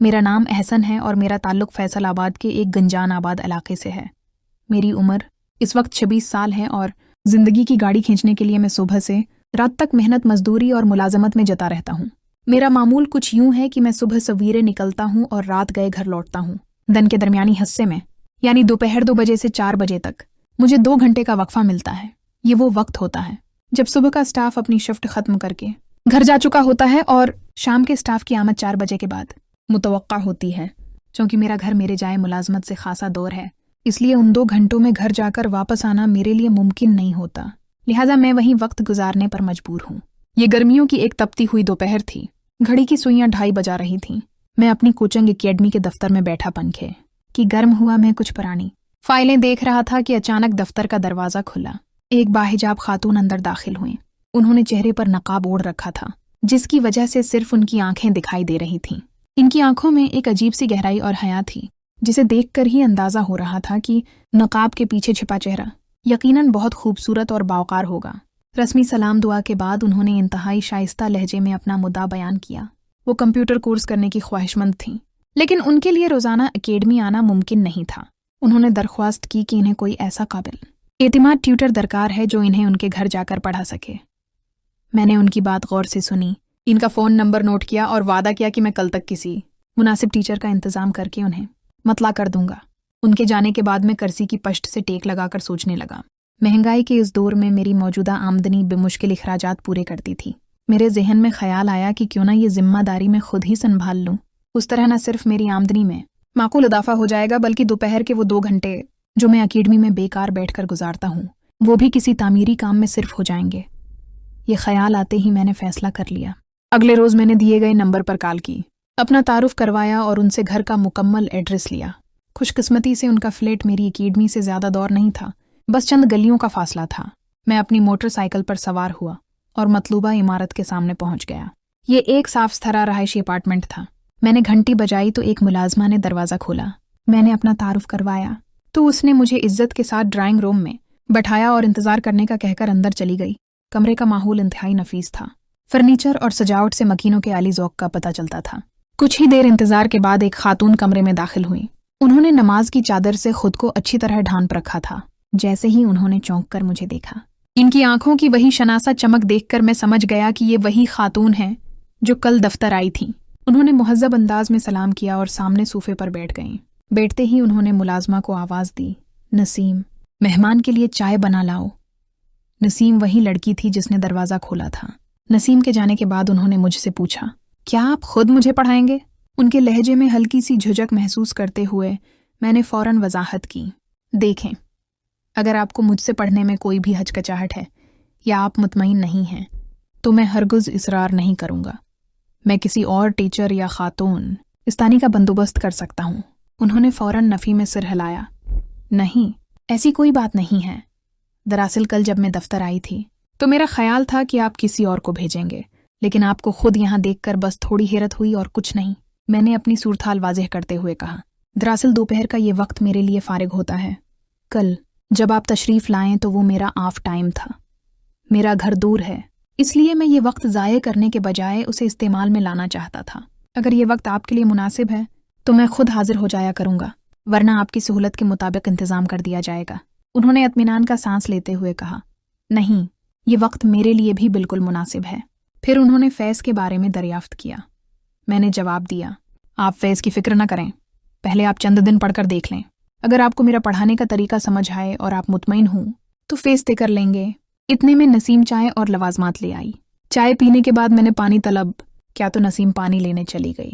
میرا نام احسن ہے اور میرا تعلق فیصل آباد کے ایک گنجان آباد علاقے سے ہے۔ میری عمر اس وقت 26 سال ہے اور زندگی کی گاڑی کھینچنے کے لیے میں صبح سے رات تک محنت مزدوری اور ملازمت میں جتا رہتا ہوں۔ میرا معمول کچھ یوں ہے کہ میں صبح سویرے نکلتا ہوں اور رات گئے گھر لوٹتا ہوں۔ دن کے درمیانی حصے میں یعنی دوپہر 2 بجے سے 4 بجے تک مجھے 2 گھنٹے کا وقفہ ملتا ہے۔ یہ وہ وقت ہوتا ہے جب صبح کا سٹاف اپنی شفٹ ختم کر کے گھر جا چکا ہوتا ہے اور شام کے سٹاف کی آمد 4 بجے کے بعد متوقع ہوتی ہے۔ چونکہ میرا گھر میرے جائے ملازمت سے خاصا دور ہے، اس لیے ان 2 گھنٹوں میں گھر جا کر واپس آنا میرے لیے ممکن نہیں ہوتا، لہٰذا میں وہیں وقت گزارنے پر مجبور ہوں۔ یہ گرمیوں کی ایک تپتی ہوئی دوپہر تھی، گھڑی کی سوئیاں 2:30 بجا رہی تھیں۔ میں اپنی کوچنگ اکیڈمی کے دفتر میں بیٹھا پنکھے کہ گرم ہوا میں کچھ پرانی فائلیں دیکھ رہا تھا کہ اچانک دفتر کا دروازہ کھلا۔ ایک باحجاب خاتون اندر داخل ہوئیں۔ انہوں نے چہرے پر نقاب اوڑھ رکھا تھا، جس کی وجہ سے صرف ان کی آنکھیں دکھائی دے رہی تھیں۔ ان کی آنکھوں میں ایک عجیب سی گہرائی اور حیا تھی، جسے دیکھ کر ہی اندازہ ہو رہا تھا کہ نقاب کے پیچھے چھپا چہرہ یقیناً بہت خوبصورت اور باوقار ہوگا۔ رسمی سلام دعا کے بعد انہوں نے انتہائی شائستہ لہجے میں اپنا مدعا بیان کیا۔ وہ کمپیوٹر کورس کرنے کی خواہش مند تھیں، لیکن ان کے لیے روزانہ اکیڈمی آنا ممکن نہیں تھا۔ انہوں نے درخواست کی کہ انہیں کوئی ایسا قابل اعتماد ٹیوٹر درکار ہے جو انہیں ان کے گھر جا کر پڑھا سکے۔ میں نے ان کی بات غور سے سنی، ان کا فون نمبر نوٹ کیا اور وعدہ کیا کہ میں کل تک کسی مناسب ٹیچر کا انتظام کر کے انہیں مطلع کر دوں گا۔ ان کے جانے کے بعد میں کرسی کی پشت سے ٹیک لگا کر سوچنے لگا۔ مہنگائی کے اس دور میں میری موجودہ آمدنی بمشکل اخراجات پورے کرتی تھی۔ میرے ذہن میں خیال آیا کہ کیوں نہ یہ ذمہ داری میں خود ہی سنبھال لوں۔ اس طرح نہ صرف میری آمدنی میں معقول اضافہ ہو جائے گا، بلکہ دوپہر کے وہ 2 گھنٹے جو میں اکیڈمی میں بیکار بیٹھ کر گزارتا ہوں وہ بھی کسی تعمیری کام میں صرف ہو جائیں گے۔ یہ خیال آتے ہی میں نے فیصلہ کر لیا۔ اگلے روز میں نے دیے گئے نمبر پر کال کی، اپنا تعارف کروایا اور ان سے گھر کا مکمل ایڈریس لیا۔ خوش قسمتی سے ان کا فلیٹ میری اکیڈمی سے زیادہ دور نہیں تھا، بس چند گلیوں کا فاصلہ تھا۔ میں اپنی موٹر سائیکل پر سوار ہوا اور مطلوبہ عمارت کے سامنے پہنچ گیا۔ یہ ایک صاف ستھرا رہائشی اپارٹمنٹ تھا۔ میں نے گھنٹی بجائی تو ایک ملازمہ نے دروازہ کھولا۔ میں نے اپنا تعارف کروایا تو اس نے مجھے عزت کے ساتھ ڈرائنگ روم میں بٹھایا اور انتظار کرنے کا کہہ کر اندر چلی گئی۔ کمرے کا ماحول انتہائی نفیس تھا۔ فرنیچر اور سجاوٹ سے مکینوں کے عالی ذوق کا پتہ چلتا تھا۔ کچھ ہی دیر انتظار کے بعد ایک خاتون کمرے میں داخل ہوئی۔ انہوں نے نماز کی چادر سے خود کو اچھی طرح ڈھانپ رکھا تھا۔ جیسے ہی انہوں نے چونک کر مجھے دیکھا، ان کی آنکھوں کی وہی شناسا چمک دیکھ کر میں سمجھ گیا کہ یہ وہی خاتون ہیں جو کل دفتر آئی تھیں۔ انہوں نے مہذب انداز میں سلام کیا اور سامنے صوفے پر بیٹھ گئیں۔ بیٹھتے ہی انہوں نے ملازمہ کو آواز دی، نسیم، مہمان کے لیے چائے بنا لاؤ۔ نسیم وہی لڑکی تھی جس نے دروازہ کھولا تھا۔ نسیم کے جانے کے بعد انہوں نے مجھ سے پوچھا، کیا آپ خود مجھے پڑھائیں گے؟ ان کے لہجے میں ہلکی سی جھجک محسوس کرتے ہوئے میں نے فوراً وضاحت کی، دیکھیں، اگر آپ کو مجھ سے پڑھنے میں کوئی بھی ہچکچاہٹ ہے یا آپ مطمئن نہیں ہیں تو میں ہرگز اصرار نہیں کروں گا۔ میں کسی اور ٹیچر یا خاتون استانی کا بندوبست کر سکتا ہوں۔ انہوں نے فوراً نفی میں سر ہلایا، نہیں، ایسی کوئی بات نہیں ہے۔ دراصل کل جب میں دفتر آئی تھی تو میرا خیال تھا کہ آپ کسی اور کو بھیجیں گے، لیکن آپ کو خود یہاں دیکھ کر بس تھوڑی حیرت ہوئی اور کچھ نہیں۔ میں نے اپنی صورتحال واضح کرتے ہوئے کہا، دراصل دوپہر کا یہ وقت میرے لیے فارغ ہوتا ہے۔ کل جب آپ تشریف لائیں تو وہ میرا آف ٹائم تھا۔ میرا گھر دور ہے، اس لیے میں یہ وقت ضائع کرنے کے بجائے اسے استعمال میں لانا چاہتا تھا۔ اگر یہ وقت آپ کے لیے مناسب ہے تو میں خود حاضر ہو جایا کروں گا، ورنہ آپ کی سہولت کے مطابق انتظام کر دیا جائے گا۔ انہوں نے اطمینان کا سانس لیتے ہوئے کہا، نہیں، یہ وقت میرے لیے بھی بالکل مناسب ہے۔ پھر انہوں نے فیض کے بارے میں دریافت کیا۔ میں نے جواب دیا، آپ فیض کی فکر نہ کریں، پہلے آپ چند دن پڑھ کر دیکھ لیں۔ اگر آپ کو میرا پڑھانے کا طریقہ سمجھ آئے اور آپ مطمئن ہوں تو فیض طے کر لیں گے۔ اتنے میں نسیم چائے اور لوازمات لے آئی۔ چائے پینے کے بعد میں نے پانی طلب کیا تو نسیم پانی لینے چلی گئی۔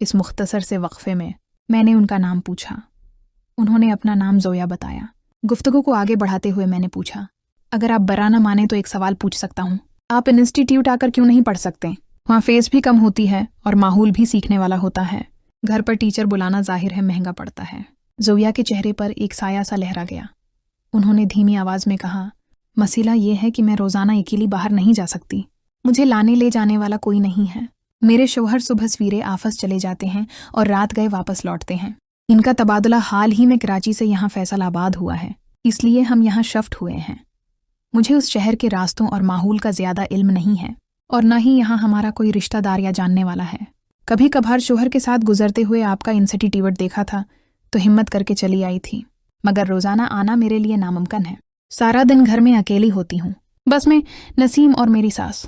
اس مختصر سے وقفے میں نے ان کا نام پوچھا۔ انہوں نے اپنا نام زویا بتایا۔ گفتگو کو آگے بڑھاتے ہوئے میں نے پوچھا، اگر آپ برا نہ مانیں تو ایک سوال پوچھ سکتا ہوں؟ آپ انسٹیٹیوٹ آ کر کیوں نہیں پڑھ سکتے؟ وہاں فیس بھی کم ہوتی ہے اور ماحول بھی سیکھنے والا ہوتا ہے۔ گھر پر ٹیچر بلانا ظاہر ہے مہنگا پڑتا ہے۔ زویا کے چہرے پر ایک سایہ سا لہرا گیا۔ انہوں نے دھیمی آواز میں کہا، مسئلہ یہ ہے کہ میں روزانہ اکیلی باہر نہیں جا سکتی۔ مجھے لانے لے جانے والا کوئی نہیں ہے۔ میرے شوہر صبح سویرے آفس چلے جاتے ہیں اور رات گئے واپس لوٹتے ہیں۔ ان کا تبادلہ حال ہی میں کراچی سے یہاں فیصل آباد ہوا ہے، اس لیے ہم یہاں شفٹ ہوئے ہیں۔ مجھے اس شہر کے راستوں اور ماحول کا زیادہ علم نہیں ہے، اور نہ ہی یہاں ہمارا کوئی رشتہ دار یا جاننے والا ہے۔ कभी कभार शोहर के साथ गुजरते हुए आपका इनसिटी टिवट देखा था तो हिम्मत करके चली आई थी, मगर रोजाना आना मेरे लिए नामुमकिन है। सारा दिन घर में अकेली होती हूँ, बस मैं, नसीम और मेरी सास।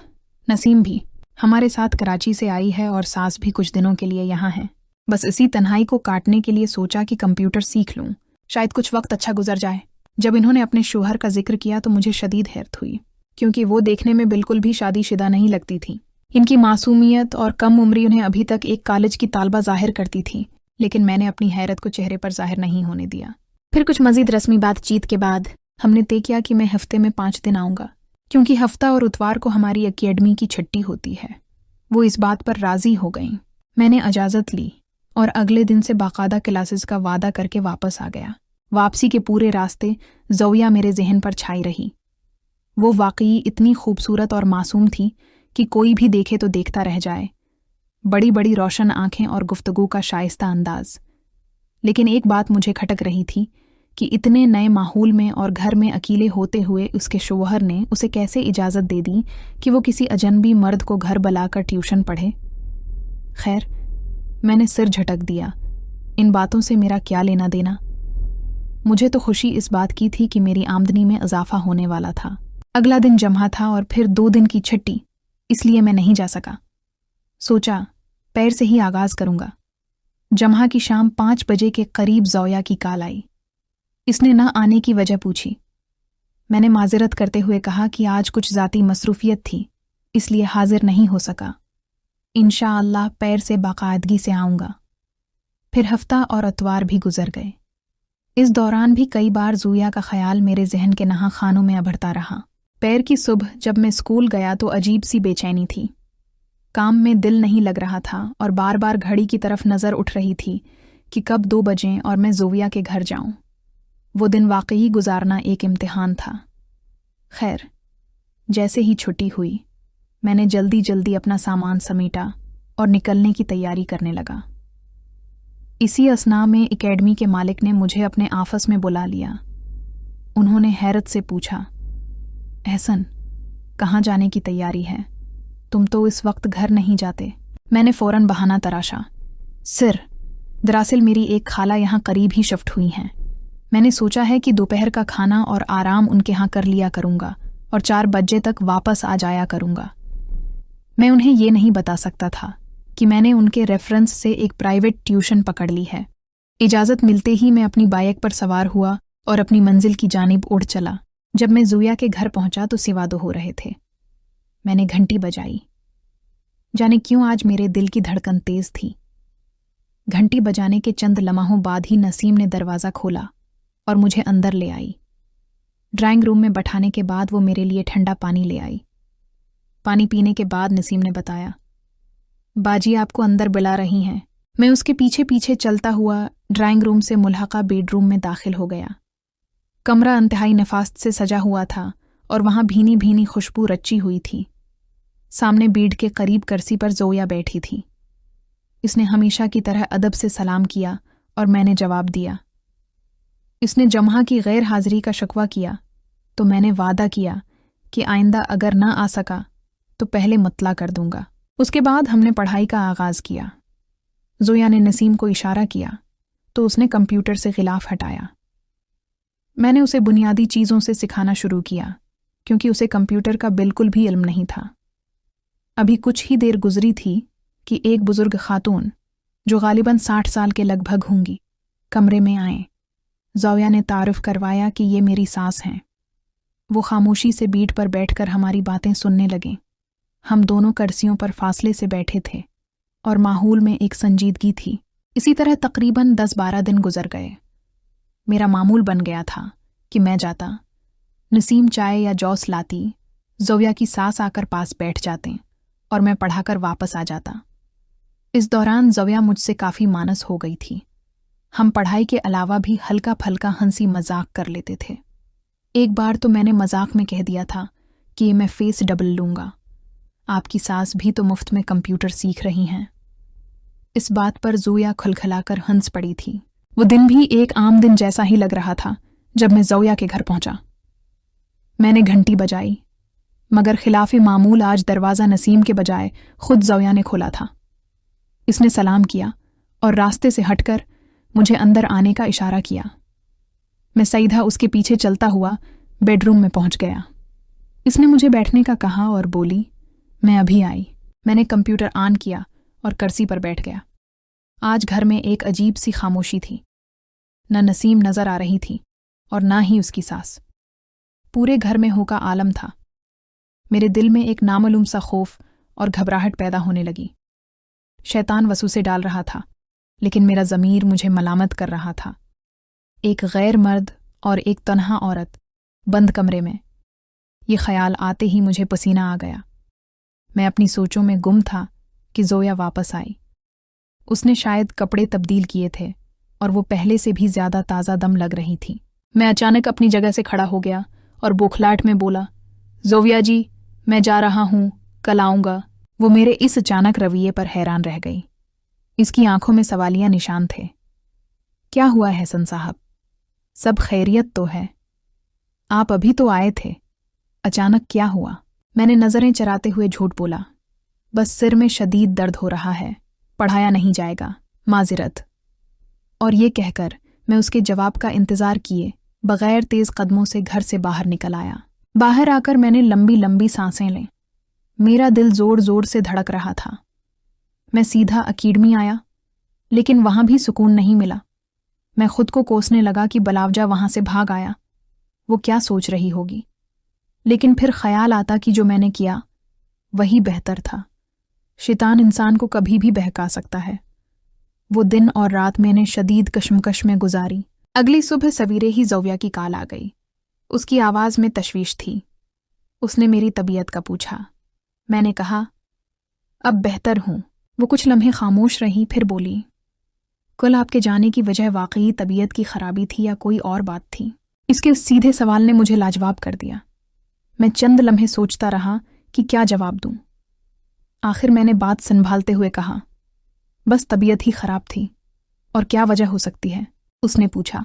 नसीम भी हमारे साथ कराची से आई है और सास भी कुछ दिनों के लिए यहाँ है। बस इसी तन्हाई को काटने के लिए सोचा कि कंप्यूटर सीख लूँ, शायद कुछ वक्त अच्छा गुजर जाए। जब इन्होंने अपने शोहर का जिक्र किया तो मुझे शदीद हैरत हुई, क्योंकि वो देखने में बिल्कुल भी शादीशुदा नहीं लगती थी। इनकी मासूमियत और कम उम्री उन्हें अभी तक एक कॉलेज की तालबा जाहिर करती थी, लेकिन मैंने अपनी हैरत को चेहरे पर जाहिर नहीं होने दिया। फिर कुछ मजीद रस्मी बातचीत के बाद हमने तय किया कि मैं हफ्ते में 5 दिन आऊँगा, क्योंकि हफ्ता और इतवार को हमारी एकेडमी की छुट्टी होती है। वो इस बात पर राज़ी हो गईं। मैंने इजाज़त ली और अगले दिन से बाकायदा क्लासेस का वादा करके वापस आ गया। वापसी के पूरे रास्ते ज़ोया मेरे जहन पर छाई रही। वो वाकई इतनी खूबसूरत और मासूम थी कि कोई भी देखे तो देखता रह जाए। बड़ी बड़ी रोशन आंखें और गुफ्तगू का शाइस्ता अंदाज। लेकिन एक बात मुझे खटक रही थी कि इतने नए माहौल में और घर में अकेले होते हुए उसके शोहर ने उसे कैसे इजाज़त दे दी कि वो किसी अजनबी मर्द को घर बुलाकर ट्यूशन पढ़े। खैर, मैंने सिर झटक दिया। इन बातों से मेरा क्या लेना देना। मुझे तो खुशी इस बात की थी कि मेरी आमदनी में इजाफा होने वाला था। अगला दिन जमा था और फिर 2 दिन की छुट्टी, इसलिए मैं नहीं जा सका। सोचा पैर से ही आगाज करूंगा। जमा की शाम 5 बजे के करीब ज़ोया की कॉल आई। इसने न आने की वजह पूछी। मैंने माजरत करते हुए कहा कि आज कुछ ज़ाती मसरूफियत थी, इसलिए हाजिर नहीं हो सका। इंशाअल्लाह पैर से बाकायदगी से आऊँगा। फिर हफ्ता और इतवार भी गुजर गए। इस दौरान भी कई बार ज़ोया का ख्याल मेरे जहन के नहा खानों में अभरता रहा। पैर की सुबह जब मैं स्कूल गया तो अजीब सी बेचैनी थी। काम में दिल नहीं लग रहा था और बार बार घड़ी की तरफ नज़र उठ रही थी कि कब 2 बजें और मैं ज़ोया के घर जाऊं। वो दिन वाकई गुजारना एक इम्तिहान था। खैर, जैसे ही छुट्टी हुई मैंने जल्दी जल्दी अपना सामान समेटा और निकलने की तैयारी करने लगा। इसी असना में एकेडमी के मालिक ने मुझे अपने आफस में बुला लिया। उन्होंने हैरत से पूछा, एहसन, कहाँ जाने की तैयारी है? तुम तो इस वक्त घर नहीं जाते। मैंने फ़ौरन बहाना तराशा, सिर, दरअसल मेरी एक खाला यहाँ करीब ही शिफ्ट हुई हैं। मैंने सोचा है कि दोपहर का खाना और आराम उनके यहाँ कर लिया करूँगा और 4 बजे तक वापस आ जाया करूँगा। मैं उन्हें ये नहीं बता सकता था कि मैंने उनके रेफरेंस से एक प्राइवेट ट्यूशन पकड़ ली है। इजाज़त मिलते ही मैं अपनी बाइक पर सवार हुआ और अपनी मंजिल की जानिब उड़ चला। जब मैं ज़ोया के घर पहुंचा तो सिवादो हो रहे थे। मैंने घंटी बजाई। जाने क्यों आज मेरे दिल की धड़कन तेज थी। घंटी बजाने के चंद लम्हों बाद ही नसीम ने दरवाज़ा खोला और मुझे अंदर ले आई। ड्राइंग रूम में बैठाने के बाद वो मेरे लिए ठंडा पानी ले आई। पानी पीने के बाद नसीम ने बताया, बाजी आपको अंदर बुला रही हैं। मैं उसके पीछे पीछे चलता हुआ ड्राइंग रूम से मुल्हका बेडरूम में दाखिल हो गया। कमरा इंतहाई नफास्त से सजा हुआ था और वहाँ भीनी भीनी खुशबू रची हुई थी। सामने बेड के करीब कुर्सी पर ज़ोया बैठी थी। इसने हमेशा की तरह अदब से सलाम किया और मैंने जवाब दिया। इसने जमा की गैर हाजिरी का शिकवा किया तो मैंने वादा किया कि आइंदा अगर न आ सका तो पहले मुतला कर दूंगा। उसके बाद हमने पढ़ाई का आगाज़ किया। ज़ोया ने नसीम को इशारा किया तो उसने कंप्यूटर से गिलाफ हटाया। मैंने उसे बुनियादी चीज़ों से सिखाना शुरू किया, क्योंकि उसे कंप्यूटर का बिल्कुल भी इल्म नहीं था। अभी कुछ ही देर गुजरी थी कि एक बुजुर्ग खातून, जो गालिबन 60 साल के लगभग होंगी, कमरे में आए। ज़ोया ने तारुफ करवाया कि ये मेरी सास हैं। वो खामोशी से बीट पर बैठकर हमारी बातें सुनने लगे। हम दोनों कुर्सियों पर फासले से बैठे थे और माहौल में एक संजीदगी थी। इसी तरह तकरीबन 10-12 दिन गुजर गए। मेरा मामूल बन गया था कि मैं जाता, नसीम चाय या जौस लाती, ज़ोया की सास आकर पास बैठ जाते और मैं पढ़ाकर वापस आ जाता। इस दौरान ज़ोया मुझसे काफ़ी मानस हो गई थी। हम पढ़ाई के अलावा भी हल्का फल्का हंसी मजाक कर लेते थे। एक बार तो मैंने मजाक में कह दिया था कि ये मैं फेस डबल लूँगा। आपकी सास भी तो मुफ्त में कंप्यूटर सीख रही हैं। इस बात पर ज़ोया खुलखलाकर हंस पड़ी थी। वो दिन भी एक आम दिन जैसा ही लग रहा था जब मैं ज़ोया के घर पहुंचा। मैंने घंटी बजाई, मगर खिलाफ मामूल आज दरवाज़ा नसीम के बजाय खुद ज़ोया ने खोला था। इसने सलाम किया और रास्ते से हटकर मुझे अंदर आने का इशारा किया। मैं सीधा उसके पीछे चलता हुआ बेडरूम में पहुंच गया। इसने मुझे बैठने का कहा और बोली, मैं अभी आई। मैंने कंप्यूटर ऑन किया और कुर्सी पर बैठ गया। आज घर में एक अजीब सी खामोशी थी। न नसीम नजर आ रही थी और ना ही उसकी सास। पूरे घर में होका आलम था। मेरे दिल में एक नामालूम सा खौफ और घबराहट पैदा होने लगी। शैतान वसूसे डाल रहा था, लेकिन मेरा ज़मीर मुझे मलामत कर रहा था। एक गैर मर्द और एक तन्हा औरत बंद कमरे में। ये ख्याल आते ही मुझे पसीना आ गया। मैं अपनी सोचों में गुम था कि ज़ोया वापस आई। उसने शायद कपड़े तब्दील किए थे और वो पहले से भी ज़्यादा ताज़ा दम लग रही थी। मैं अचानक अपनी जगह से खड़ा हो गया और बोखलाहट में बोला, ज़ोविया जी, मैं जा रहा हूँ, कल आऊँगा। वो मेरे इस अचानक रवैये पर हैरान रह गई। इसकी आंखों में सवालिया निशान थे। क्या हुआ है हसन साहब? सब खैरियत तो है? आप अभी तो आए थे, अचानक क्या हुआ? मैंने नज़रें चराते हुए झूठ बोला, बस सिर में शदीद दर्द हो रहा है, पढ़ाया नहीं जाएगा, माजिरत। और ये कहकर मैं उसके जवाब का इंतज़ार किए बग़ैर तेज़ कदमों से घर से बाहर निकल आया। बाहर आकर मैंने लंबी लंबी सांसें लें। मेरा दिल ज़ोर ज़ोर से धड़क रहा था। मैं सीधा अकेडमी आया, लेकिन वहाँ भी सुकून नहीं मिला। मैं खुद को कोसने लगा कि बलावजा वहाँ से भाग आया, वो क्या सोच रही होगी। लेकिन फिर ख्याल आता कि जो मैंने किया वही बेहतर था। शैतान इंसान को कभी भी बहका सकता है। वो दिन और रात मैंने शदीद कशमकश में गुजारी। अगली सुबह सवेरे ही ज़ोविया की कॉल आ गई। उसकी आवाज़ में तशवीश थी। उसने मेरी तबीयत का पूछा। मैंने कहा, अब बेहतर हूँ। वो कुछ लम्हे खामोश रही, फिर बोली, कल आपके जाने की वजह वाकई तबीयत की खराबी थी या कोई और बात थी? इसके सीधे सवाल ने मुझे लाजवाब कर दिया। मैं चंद लम्हे सोचता रहा कि क्या जवाब दूं। आखिर मैंने बात संभालते हुए कहा, बस तबीयत ही खराब थी। और क्या वजह हो सकती है? उसने पूछा।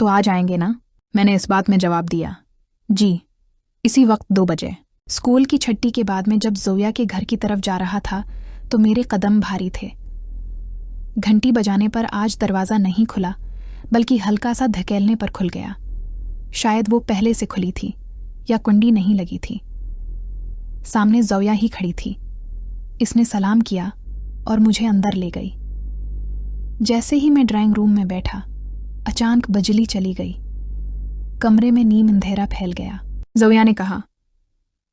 तो आ जाएंगे ना? मैंने इस बात में जवाब दिया, जी, इसी वक्त 2 बजे। स्कूल की छुट्टी के बाद में जब ज़ोया के घर की तरफ जा रहा था तो मेरे कदम भारी थे। घंटी बजाने पर आज दरवाज़ा नहीं खुला, बल्कि हल्का सा धकेलने पर खुल गया। शायद वो पहले से खुली थी या कुंडी नहीं लगी थी। सामने ज़ोया ही खड़ी थी। इसने सलाम किया और मुझे अंदर ले गई। जैसे ही मैं ड्राइंग रूम में बैठा, अचानक बिजली चली गई। कमरे में नीम अंधेरा फैल गया। ज़ोया ने कहा,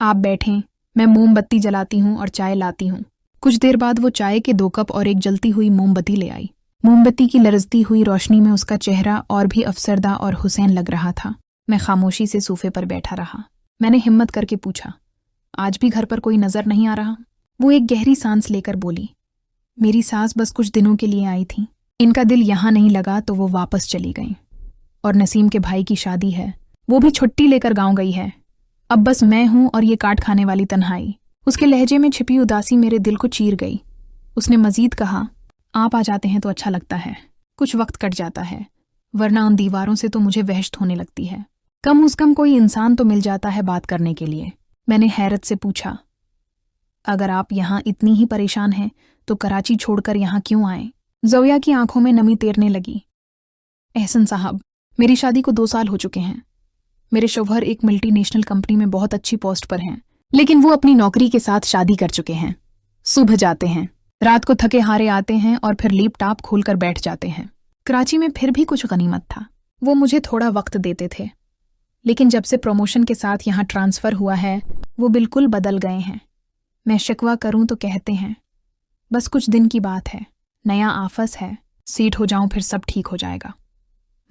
आप बैठें, मैं मोमबत्ती जलाती हूँ और चाय लाती हूँ। कुछ देर बाद वो चाय के 2 कप और एक जलती हुई मोमबत्ती ले आई। मोमबत्ती की लरजती हुई रोशनी में उसका चेहरा और भी अफसरदा और हुसैन लग रहा था। मैं खामोशी से सोफे पर बैठा रहा। मैंने हिम्मत करके पूछा, आज भी घर पर कोई नज़र नहीं आ रहा? वो एक गहरी सांस लेकर बोली, मेरी सास बस कुछ दिनों के लिए आई थी। इनका दिल यहाँ नहीं लगा तो वो वापस चली गईं। और नसीम के भाई की शादी है, वो भी छुट्टी लेकर गाँव गई है। अब बस मैं हूँ और ये काट खाने वाली तन्हाई। उसके लहजे में छिपी उदासी मेरे दिल को चीर गई। उसने मजीद कहा, आप आ जाते हैं तो अच्छा लगता है, कुछ वक्त कट जाता है, वरना उन दीवारों से तो मुझे वहशत होने लगती है। कम उस कम कोई इंसान तो मिल जाता है बात करने के लिए। मैंने हैरत से पूछा, अगर आप यहाँ इतनी ही परेशान हैं तो कराची छोड़कर यहाँ क्यों आए? ज़ोया की आंखों में नमी तैरने लगी। एहसन साहब, मेरी शादी को 2 साल हो चुके हैं। मेरे शौहर एक मल्टीनेशनल कंपनी में बहुत अच्छी पोस्ट पर हैं, लेकिन वो अपनी नौकरी के साथ शादी कर चुके हैं। सुबह जाते हैं, रात को थके हारे आते हैं और फिर लैपटॉप खोलकर बैठ जाते हैं। कराची में फिर भी कुछ गनीमत था, वो मुझे थोड़ा वक्त देते थे। लेकिन जब से प्रमोशन के साथ यहाँ ट्रांसफ़र हुआ है, वो बिल्कुल बदल गए हैं। मैं शिकवा करूं तो कहते हैं, बस कुछ दिन की बात है, नया आफस है, सीट हो जाऊं फिर सब ठीक हो जाएगा।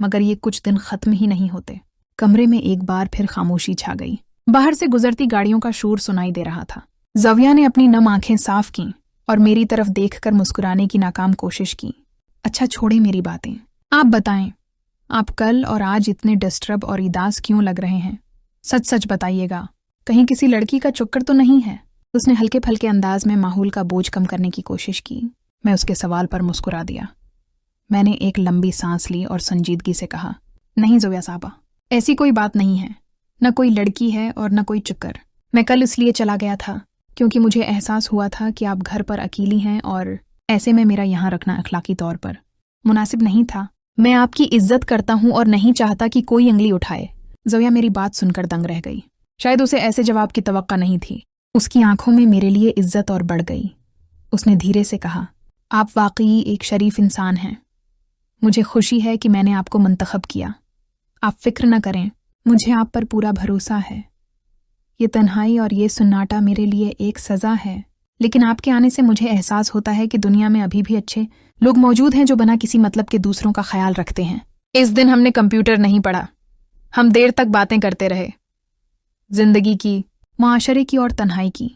मगर ये कुछ दिन ख़त्म ही नहीं होते। कमरे में एक बार फिर खामोशी छा गई। बाहर से गुजरती गाड़ियों का शोर सुनाई दे रहा था। ज़ोया ने अपनी नम आंखें साफ कीं और मेरी तरफ देखकर मुस्कुराने की नाकाम कोशिश की। अच्छा छोड़े मेरी बातें, आप बताएं, आप कल और आज इतने डिस्टर्ब और उदास क्यों लग रहे हैं? सच सच बताइएगा, कहीं किसी लड़की का चक्कर तो नहीं है? उसने हल्के फल्के अंदाज में माहौल का बोझ कम करने की कोशिश की। मैं उसके सवाल पर मुस्कुरा दिया। मैंने एक लंबी सांस ली और संजीदगी से कहा, नहीं ज़ोया साहबा, ऐसी कोई बात नहीं है, न कोई लड़की है और न कोई चक्कर। मैं कल इसलिए चला गया था क्योंकि मुझे एहसास हुआ था कि आप घर पर अकेली हैं और ऐसे में मेरा यहाँ रखना अखलाकी तौर पर मुनासिब नहीं था। मैं आपकी इज्जत करता हूँ और नहीं चाहता कि कोई उंगली उठाए। ज़ोया मेरी बात सुनकर दंग रह गई। शायद उसे ऐसे जवाब की तवक्का नहीं थी। उसकी आंखों में मेरे लिए इज्जत और बढ़ गई। उसने धीरे से कहा, आप वाकई एक शरीफ इंसान हैं। मुझे खुशी है कि मैंने आपको मुंतखब किया। आप फिक्र न करें, मुझे आप पर पूरा भरोसा है। ये तन्हाई और ये सुन्नाटा मेरे लिए एक सज़ा है, लेकिन आपके आने से मुझे एहसास होता है कि दुनिया में अभी भी अच्छे लोग मौजूद हैं जो बिना किसी मतलब के दूसरों का ख्याल रखते हैं। इस दिन हमने कंप्यूटर नहीं पढ़ा, हम देर तक बातें करते रहे, जिंदगी की, मुआशरे की और तन्हाई की।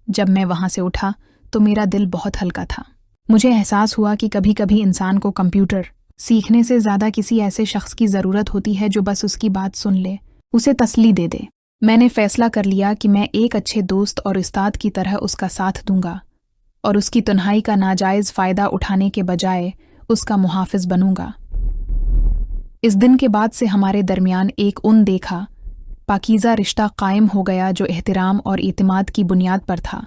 जब मैं वहां से उठा तो मेरा दिल बहुत हल्का था। मुझे एहसास हुआ कि कभी कभी इंसान को कंप्यूटर सीखने से ज़्यादा किसी ऐसे शख्स की ज़रूरत होती है जो बस उसकी बात सुन ले, उसे तसल्ली दे दे। मैंने फैसला कर लिया कि मैं एक अच्छे दोस्त और उस्ताद की तरह उसका साथ दूंगा और उसकी तन्हाई का नाजायज़ फ़ायदा उठाने के बजाय उसका मुहाफ़िज़ बनूंगा। इस दिन के बाद से हमारे दरमियान एक देखा पाकीज़ा रिश्ता कायम हो गया जो एहतराम और इतिमाद की बुनियाद पर था।